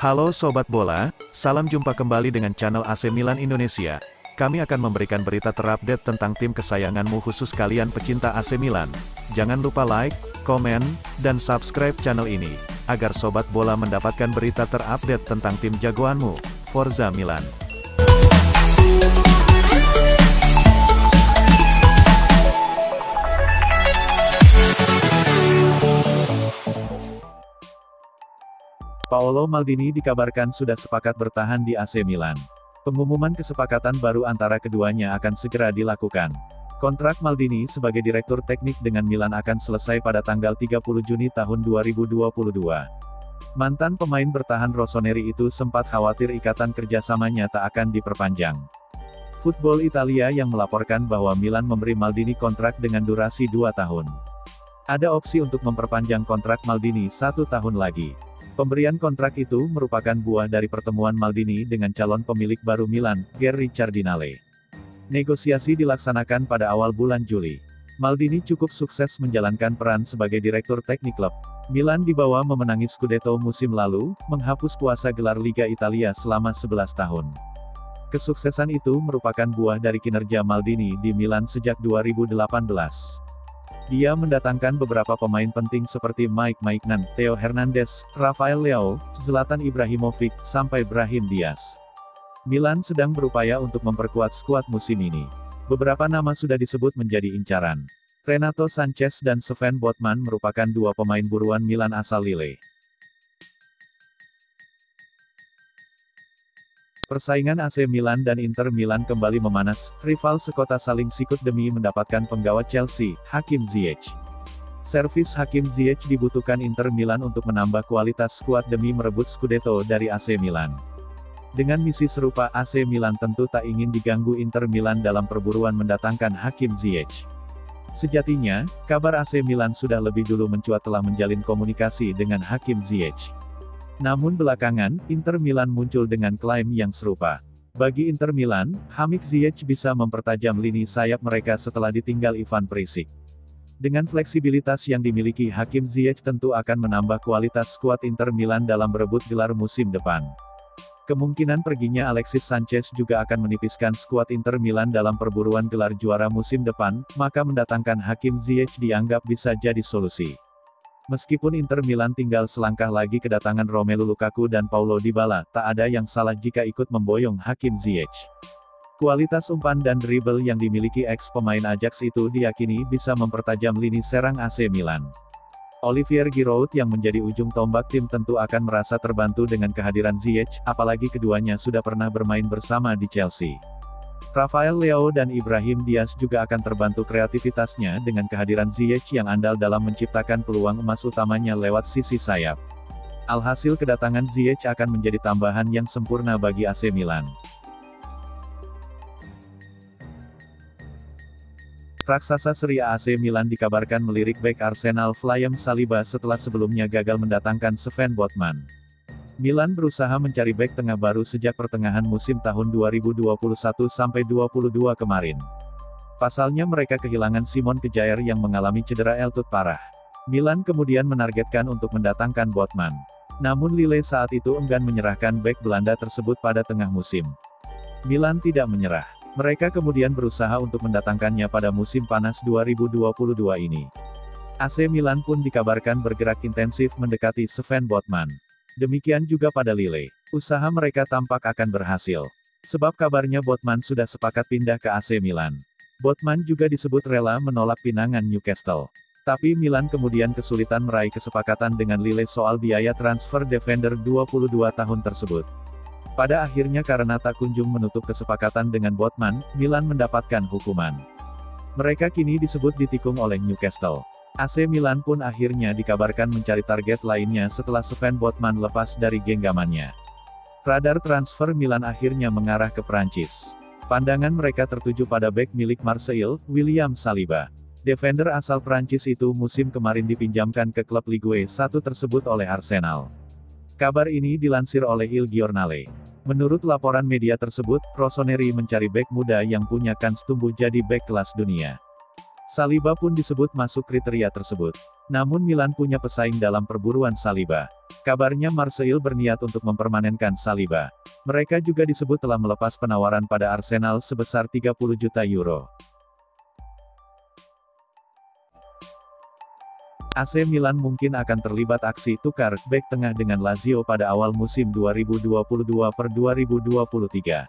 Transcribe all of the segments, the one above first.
Halo Sobat Bola, salam jumpa kembali dengan channel AC Milan Indonesia. Kami akan memberikan berita terupdate tentang tim kesayanganmu khusus kalian pecinta AC Milan. Jangan lupa like, komen, dan subscribe channel ini, agar Sobat Bola mendapatkan berita terupdate tentang tim jagoanmu, Forza Milan. Paolo Maldini dikabarkan sudah sepakat bertahan di AC Milan. Pengumuman kesepakatan baru antara keduanya akan segera dilakukan. Kontrak Maldini sebagai direktur teknik dengan Milan akan selesai pada tanggal 30 Juni tahun 2022. Mantan pemain bertahan Rossoneri itu sempat khawatir ikatan kerjasamanya tak akan diperpanjang. Football Italia yang melaporkan bahwa Milan memberi Maldini kontrak dengan durasi 2 tahun. Ada opsi untuk memperpanjang kontrak Maldini 1 tahun lagi. Pemberian kontrak itu merupakan buah dari pertemuan Maldini dengan calon pemilik baru Milan, Gherry Cardinale. Negosiasi dilaksanakan pada awal bulan Juli. Maldini cukup sukses menjalankan peran sebagai direktur teknik klub. Milan dibawa memenangi Scudetto musim lalu, menghapus puasa gelar Liga Italia selama 11 tahun. Kesuksesan itu merupakan buah dari kinerja Maldini di Milan sejak 2018. Dia mendatangkan beberapa pemain penting seperti Mike Maignan, Theo Hernandez, Rafael Leao, Zlatan Ibrahimovic, sampai Brahim Diaz. Milan sedang berupaya untuk memperkuat skuad musim ini. Beberapa nama sudah disebut menjadi incaran. Renato Sanchez dan Sven Botman merupakan dua pemain buruan Milan asal Lille. Persaingan AC Milan dan Inter Milan kembali memanas, rival sekota saling sikut demi mendapatkan penggawa Chelsea, Hakim Ziyech. Servis Hakim Ziyech dibutuhkan Inter Milan untuk menambah kualitas skuad demi merebut Scudetto dari AC Milan. Dengan misi serupa, AC Milan tentu tak ingin diganggu Inter Milan dalam perburuan mendatangkan Hakim Ziyech. Sejatinya, kabar AC Milan sudah lebih dulu mencuat telah menjalin komunikasi dengan Hakim Ziyech. Namun belakangan, Inter Milan muncul dengan klaim yang serupa. Bagi Inter Milan, Hakim Ziyech bisa mempertajam lini sayap mereka setelah ditinggal Ivan Perisic. Dengan fleksibilitas yang dimiliki Hakim Ziyech tentu akan menambah kualitas skuad Inter Milan dalam berebut gelar musim depan. Kemungkinan perginya Alexis Sanchez juga akan menipiskan skuad Inter Milan dalam perburuan gelar juara musim depan, maka mendatangkan Hakim Ziyech dianggap bisa jadi solusi. Meskipun Inter Milan tinggal selangkah lagi kedatangan Romelu Lukaku dan Paulo Dybala, tak ada yang salah jika ikut memboyong Hakim Ziyech. Kualitas umpan dan dribble yang dimiliki ex-pemain Ajax itu diyakini bisa mempertajam lini serang AC Milan. Olivier Giroud yang menjadi ujung tombak tim tentu akan merasa terbantu dengan kehadiran Ziyech, apalagi keduanya sudah pernah bermain bersama di Chelsea. Rafael Leao dan Ibrahim Diaz juga akan terbantu kreativitasnya dengan kehadiran Ziyech yang andal dalam menciptakan peluang emas utamanya lewat sisi sayap. Alhasil kedatangan Ziyech akan menjadi tambahan yang sempurna bagi AC Milan. Raksasa Serie A AC Milan dikabarkan melirik bek Arsenal William Saliba setelah sebelumnya gagal mendatangkan Sven Botman. Milan berusaha mencari bek tengah baru sejak pertengahan musim tahun 2021-22 kemarin. Pasalnya mereka kehilangan Simon Kjaer yang mengalami cedera lutut parah. Milan kemudian menargetkan untuk mendatangkan Botman. Namun Lille saat itu enggan menyerahkan bek Belanda tersebut pada tengah musim. Milan tidak menyerah. Mereka kemudian berusaha untuk mendatangkannya pada musim panas 2022 ini. AC Milan pun dikabarkan bergerak intensif mendekati Sven Botman. Demikian juga pada Lille. Usaha mereka tampak akan berhasil. Sebab kabarnya Botman sudah sepakat pindah ke AC Milan. Botman juga disebut rela menolak pinangan Newcastle. Tapi Milan kemudian kesulitan meraih kesepakatan dengan Lille soal biaya transfer defender 22 tahun tersebut. Pada akhirnya karena tak kunjung menutup kesepakatan dengan Botman, Milan mendapatkan hukuman. Mereka kini disebut ditikung oleh Newcastle. AC Milan pun akhirnya dikabarkan mencari target lainnya setelah Sven Botman lepas dari genggamannya. Radar transfer Milan akhirnya mengarah ke Prancis. Pandangan mereka tertuju pada bek milik Marseille, William Saliba. Defender asal Prancis itu musim kemarin dipinjamkan ke klub Ligue 1 tersebut oleh Arsenal. Kabar ini dilansir oleh Il Giornale. Menurut laporan media tersebut, Rossoneri mencari bek muda yang punya kans tumbuh jadi bek kelas dunia. Saliba pun disebut masuk kriteria tersebut. Namun Milan punya pesaing dalam perburuan Saliba. Kabarnya Marseille berniat untuk mempermanenkan Saliba. Mereka juga disebut telah melepas penawaran pada Arsenal sebesar 30 juta euro. AC Milan mungkin akan terlibat aksi tukar bek tengah dengan Lazio pada awal musim 2022/2023.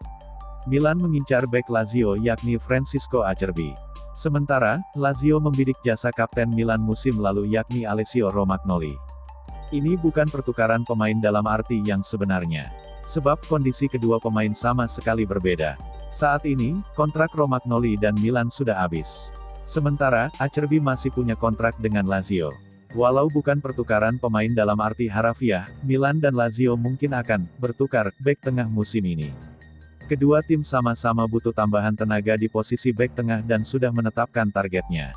Milan mengincar bek Lazio yakni Francisco Acerbi. Sementara, Lazio membidik jasa kapten Milan musim lalu yakni Alessio Romagnoli. Ini bukan pertukaran pemain dalam arti yang sebenarnya. Sebab kondisi kedua pemain sama sekali berbeda. Saat ini, kontrak Romagnoli dan Milan sudah habis. Sementara, Acerbi masih punya kontrak dengan Lazio. Walau bukan pertukaran pemain dalam arti harafiah, Milan dan Lazio mungkin akan bertukar bek tengah musim ini. Kedua tim sama-sama butuh tambahan tenaga di posisi bek tengah dan sudah menetapkan targetnya.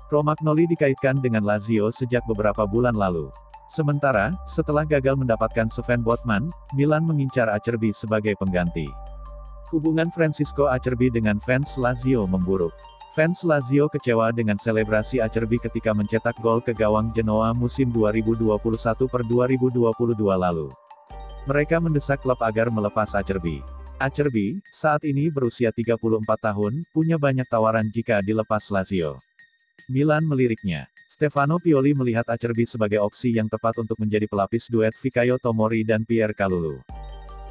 Romagnoli dikaitkan dengan Lazio sejak beberapa bulan lalu. Sementara, setelah gagal mendapatkan Sven Botman, Milan mengincar Acerbi sebagai pengganti. Hubungan Francisco Acerbi dengan fans Lazio memburuk. Fans Lazio kecewa dengan selebrasi Acerbi ketika mencetak gol ke gawang Genoa musim 2021/2022 lalu. Mereka mendesak klub agar melepas Acerbi. Acerbi, saat ini berusia 34 tahun, punya banyak tawaran jika dilepas Lazio. Milan meliriknya. Stefano Pioli melihat Acerbi sebagai opsi yang tepat untuk menjadi pelapis duet Fikayo Tomori dan Pierre Kalulu.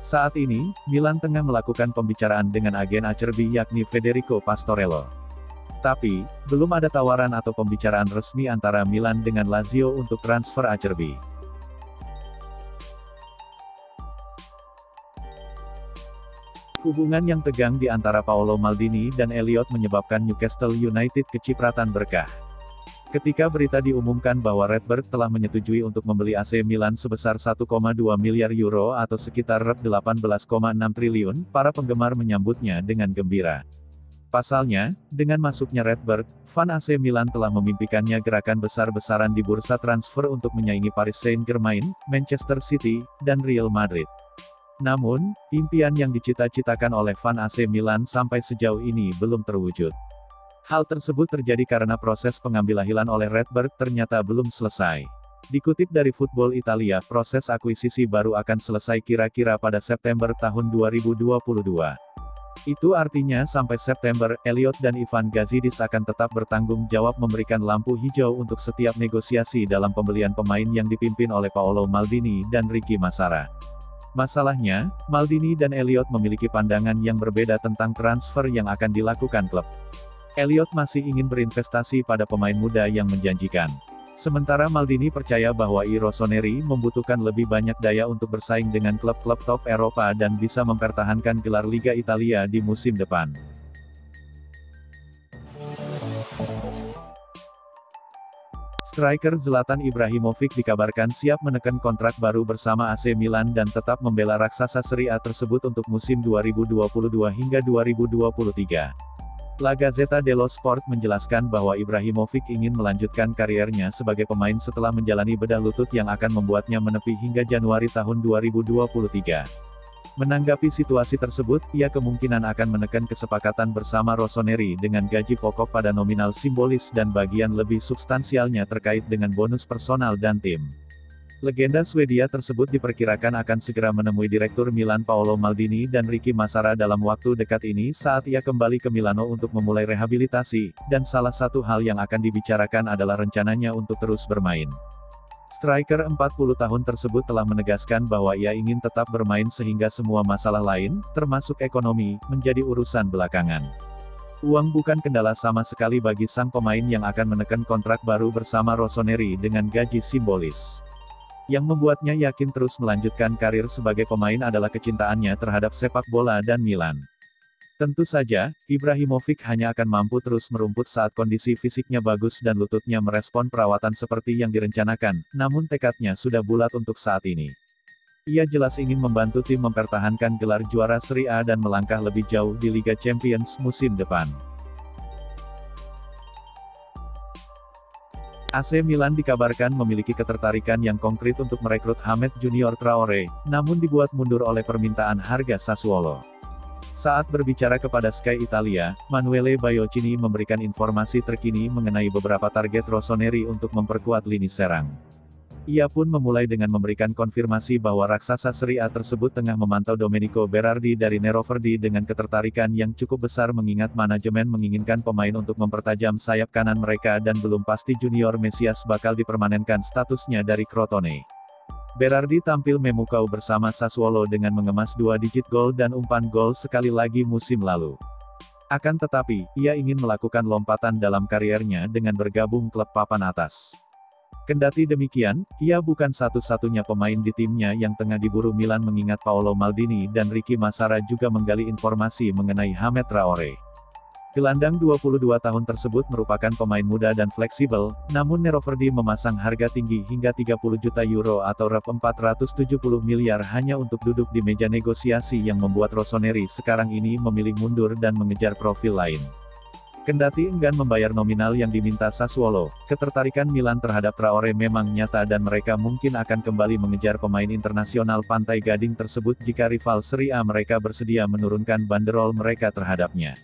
Saat ini, Milan tengah melakukan pembicaraan dengan agen Acerbi yakni Federico Pastorello. Tapi, belum ada tawaran atau pembicaraan resmi antara Milan dengan Lazio untuk transfer Acerbi. Hubungan yang tegang di antara Paolo Maldini dan Elliott menyebabkan Newcastle United kecipratan berkah. Ketika berita diumumkan bahwa Redbird telah menyetujui untuk membeli AC Milan sebesar 1,2 miliar euro atau sekitar 18,6 triliun, para penggemar menyambutnya dengan gembira. Pasalnya, dengan masuknya Redbird, fan AC Milan telah memimpikannya gerakan besar-besaran di bursa transfer untuk menyaingi Paris Saint-Germain, Manchester City, dan Real Madrid. Namun, impian yang dicita-citakan oleh fan AC Milan sampai sejauh ini belum terwujud. Hal tersebut terjadi karena proses pengambilahilan oleh Redbird ternyata belum selesai. Dikutip dari Football Italia, proses akuisisi baru akan selesai kira-kira pada September tahun 2022. Itu artinya sampai September, Elliott dan Ivan Gazidis akan tetap bertanggung jawab memberikan lampu hijau untuk setiap negosiasi dalam pembelian pemain yang dipimpin oleh Paolo Maldini dan Ricky Massara. Masalahnya, Maldini dan Elliott memiliki pandangan yang berbeda tentang transfer yang akan dilakukan klub. Elliott masih ingin berinvestasi pada pemain muda yang menjanjikan. Sementara Maldini percaya bahwa I Rossoneri membutuhkan lebih banyak daya untuk bersaing dengan klub-klub top Eropa dan bisa mempertahankan gelar Liga Italia di musim depan. Striker Zlatan Ibrahimovic dikabarkan siap menekan kontrak baru bersama AC Milan dan tetap membela raksasa Serie A tersebut untuk musim 2022 hingga 2023. La Gazzetta dello Sport menjelaskan bahwa Ibrahimovic ingin melanjutkan kariernya sebagai pemain setelah menjalani bedah lutut yang akan membuatnya menepi hingga Januari tahun 2023. Menanggapi situasi tersebut, ia kemungkinan akan menekan kesepakatan bersama Rossoneri dengan gaji pokok pada nominal simbolis dan bagian lebih substansialnya terkait dengan bonus personal dan tim. Legenda Swedia tersebut diperkirakan akan segera menemui Direktur Milan Paolo Maldini dan Ricky Massara dalam waktu dekat ini saat ia kembali ke Milano untuk memulai rehabilitasi, dan salah satu hal yang akan dibicarakan adalah rencananya untuk terus bermain. Striker 40 tahun tersebut telah menegaskan bahwa ia ingin tetap bermain sehingga semua masalah lain, termasuk ekonomi, menjadi urusan belakangan. Uang bukan kendala sama sekali bagi sang pemain yang akan menekan kontrak baru bersama Rossoneri dengan gaji simbolis. Yang membuatnya yakin terus melanjutkan karir sebagai pemain adalah kecintaannya terhadap sepak bola dan Milan. Tentu saja, Ibrahimovic hanya akan mampu terus merumput saat kondisi fisiknya bagus dan lututnya merespon perawatan seperti yang direncanakan, namun tekadnya sudah bulat untuk saat ini. Ia jelas ingin membantu tim mempertahankan gelar juara Serie A dan melangkah lebih jauh di Liga Champions musim depan. AC Milan dikabarkan memiliki ketertarikan yang konkret untuk merekrut Hamed Junior Traore, namun dibuat mundur oleh permintaan harga Sassuolo. Saat berbicara kepada Sky Italia, Manuele Baiocchini memberikan informasi terkini mengenai beberapa target Rossoneri untuk memperkuat lini serang. Ia pun memulai dengan memberikan konfirmasi bahwa raksasa Serie A tersebut tengah memantau Domenico Berardi dari Neroverdi dengan ketertarikan yang cukup besar mengingat manajemen menginginkan pemain untuk mempertajam sayap kanan mereka dan belum pasti Junior Mesias bakal dipermanenkan statusnya dari Crotone. Berardi tampil memukau bersama Sassuolo dengan mengemas 2 digit gol dan umpan gol sekali lagi musim lalu. Akan tetapi, ia ingin melakukan lompatan dalam kariernya dengan bergabung klub papan atas. Kendati demikian, ia bukan satu-satunya pemain di timnya yang tengah diburu Milan mengingat Paolo Maldini dan Ricky Massara juga menggali informasi mengenai Hamed Traore. Gelandang 22 tahun tersebut merupakan pemain muda dan fleksibel, namun Neroverdi memasang harga tinggi hingga 30 juta euro atau rep 470 miliar hanya untuk duduk di meja negosiasi yang membuat Rossoneri sekarang ini memilih mundur dan mengejar profil lain. Kendati enggan membayar nominal yang diminta Sassuolo, ketertarikan Milan terhadap Traore memang nyata dan mereka mungkin akan kembali mengejar pemain internasional Pantai Gading tersebut jika rival Serie A mereka bersedia menurunkan banderol mereka terhadapnya.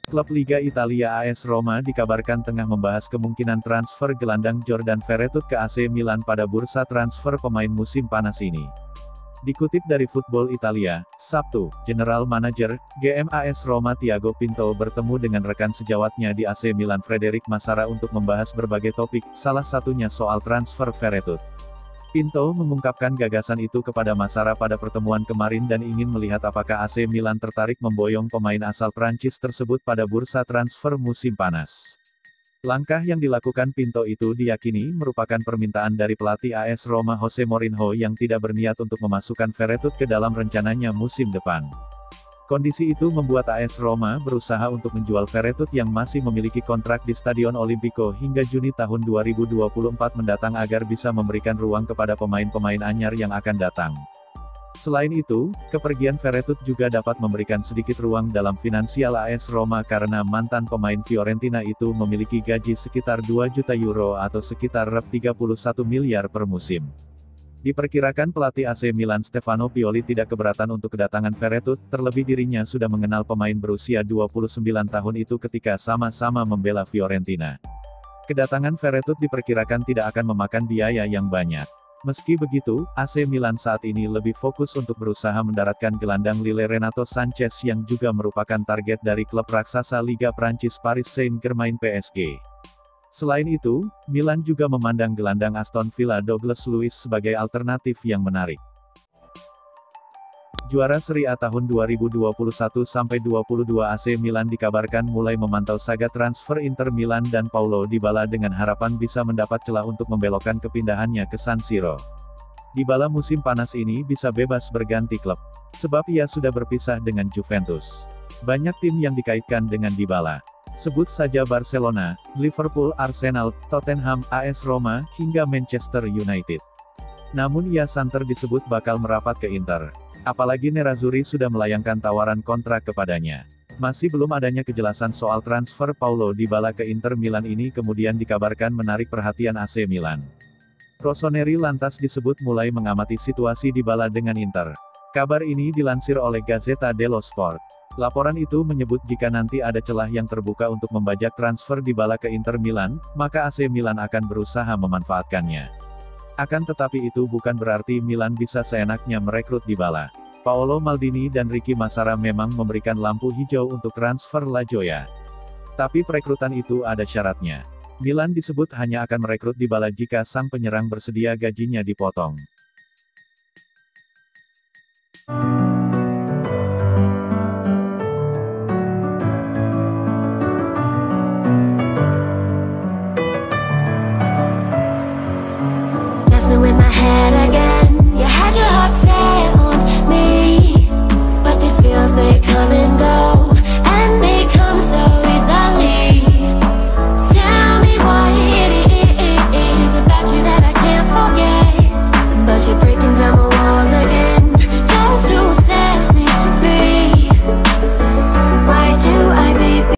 Klub Liga Italia AS Roma dikabarkan tengah membahas kemungkinan transfer gelandang Jordan Veretout ke AC Milan pada bursa transfer pemain musim panas ini. Dikutip dari Football Italia, Sabtu, General Manager, GM AS Roma Tiago Pinto bertemu dengan rekan sejawatnya di AC Milan Frederic Massara untuk membahas berbagai topik, salah satunya soal transfer Veretout. Pinto mengungkapkan gagasan itu kepada Massara pada pertemuan kemarin dan ingin melihat apakah AC Milan tertarik memboyong pemain asal Prancis tersebut pada bursa transfer musim panas. Langkah yang dilakukan Pinto itu diyakini merupakan permintaan dari pelatih AS Roma Jose Mourinho yang tidak berniat untuk memasukkan Veretout ke dalam rencananya musim depan. Kondisi itu membuat AS Roma berusaha untuk menjual Veretout yang masih memiliki kontrak di Stadion Olimpico hingga Juni tahun 2024 mendatang agar bisa memberikan ruang kepada pemain-pemain anyar yang akan datang. Selain itu, kepergian Veretout juga dapat memberikan sedikit ruang dalam finansial AS Roma karena mantan pemain Fiorentina itu memiliki gaji sekitar 2 juta euro atau sekitar rep 31 miliar per musim. Diperkirakan pelatih AC Milan Stefano Pioli tidak keberatan untuk kedatangan Veretout, terlebih dirinya sudah mengenal pemain berusia 29 tahun itu ketika sama-sama membela Fiorentina. Kedatangan Veretout diperkirakan tidak akan memakan biaya yang banyak. Meski begitu, AC Milan saat ini lebih fokus untuk berusaha mendaratkan gelandang Lille Renato Sanchez yang juga merupakan target dari klub raksasa Liga Prancis Paris Saint-Germain PSG. Selain itu, Milan juga memandang gelandang Aston Villa Douglas Luiz sebagai alternatif yang menarik. Juara Serie A tahun 2021-22 AC Milan dikabarkan mulai memantau saga transfer Inter Milan dan Paulo Dybala dengan harapan bisa mendapat celah untuk membelokkan kepindahannya ke San Siro. Dybala musim panas ini bisa bebas berganti klub, sebab ia sudah berpisah dengan Juventus. Banyak tim yang dikaitkan dengan Dybala. Sebut saja Barcelona, Liverpool, Arsenal, Tottenham, AS Roma, hingga Manchester United. Namun ia santer disebut bakal merapat ke Inter. Apalagi Nerazzurri sudah melayangkan tawaran kontrak kepadanya. Masih belum adanya kejelasan soal transfer Paulo Dybala ke Inter Milan ini kemudian dikabarkan menarik perhatian AC Milan. Rossoneri lantas disebut mulai mengamati situasi Dybala dengan Inter. Kabar ini dilansir oleh Gazzetta dello Sport. Laporan itu menyebut jika nanti ada celah yang terbuka untuk membajak transfer Dybala ke Inter Milan, maka AC Milan akan berusaha memanfaatkannya. Akan tetapi itu bukan berarti Milan bisa seenaknya merekrut Dybala. Paolo Maldini dan Ricky Massara memang memberikan lampu hijau untuk transfer La Gioia. Tapi perekrutan itu ada syaratnya. Milan disebut hanya akan merekrut Dybala jika sang penyerang bersedia gajinya dipotong.